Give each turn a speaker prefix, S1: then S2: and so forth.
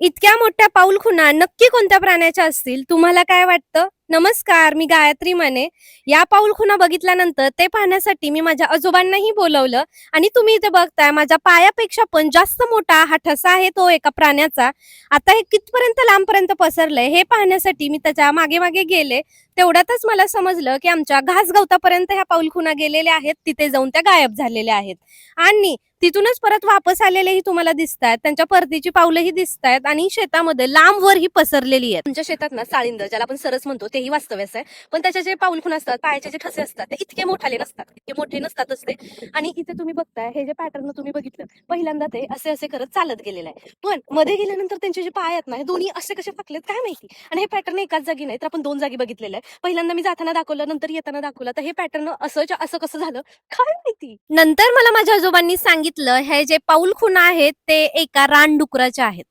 S1: इतक्या मोठ्या पाऊलखुणा नक्की कोणत्या प्राण्याच्या असतील? तुम्हाला काय वाटतं? नमस्कार, मी गायत्री माने. या पाऊलखुणा बघितल्यानंतर ते पाहण्यासाठी मी माझ्या आजोबांनाही बोलावलं आणि तुम्ही इथे बघताय माझ्या पायापेक्षा पण जास्त मोठा हा ठसा आहे तो एका प्राण्याचा. आता हे कितपर्यंत लांबपर्यंत पसरलंय हे पाहण्यासाठी मी त्याच्या मागे-मागे गेले. तेवढ्यातच मला समजलं, की आमच्या घासगवतापर्यंत ह्या पाऊलखुणा गेलेल्या आहेत. तिथे जाऊन त्या गायब झालेल्या आहेत. आणि तिथूनच परत वापस आलेलेही तुम्हाला दिसतायत. त्यांच्या परतीची पावलंही दिसतायत आणि शेतामध्ये लांबवर ही पसरलेली आहेत. आमच्या शेतात ना साळिंद ज्याला आपण सरस म्हणतो तेही वास्तव्यास आहे. पण त्याचे जे पाऊलखुणा असतात, पायाचे जे ठसे असतात ते इतके मोठाले नसतात. इतके मोठे नसतातच ते. आणि इथे तुम्ही बघताय हे जे पॅटर्न तुम्ही बघितलं, पहिल्यांदा ते असे करत चालत गेलेलं आहे. पण मध्ये गेल्यानंतर त्यांचे जे पाय आहेत ना, हे दोन्ही असे कसे फाकलेत काय माहिती. आणि हे पॅटर्न एकाच जागी नाही तर आपण 2 जागी बघितलेलं आहे. पहिल्यांदा मी जाताना दाखवलं, नंतर येताना दाखवलं. तर हे पॅटर्न असं कसं झालं काय माहिती. नंतर मला माझ्या आजोबांनी सांगितलं हे जे पाऊलखुणा आहेत ते एका रानडुकराच्या आहेत.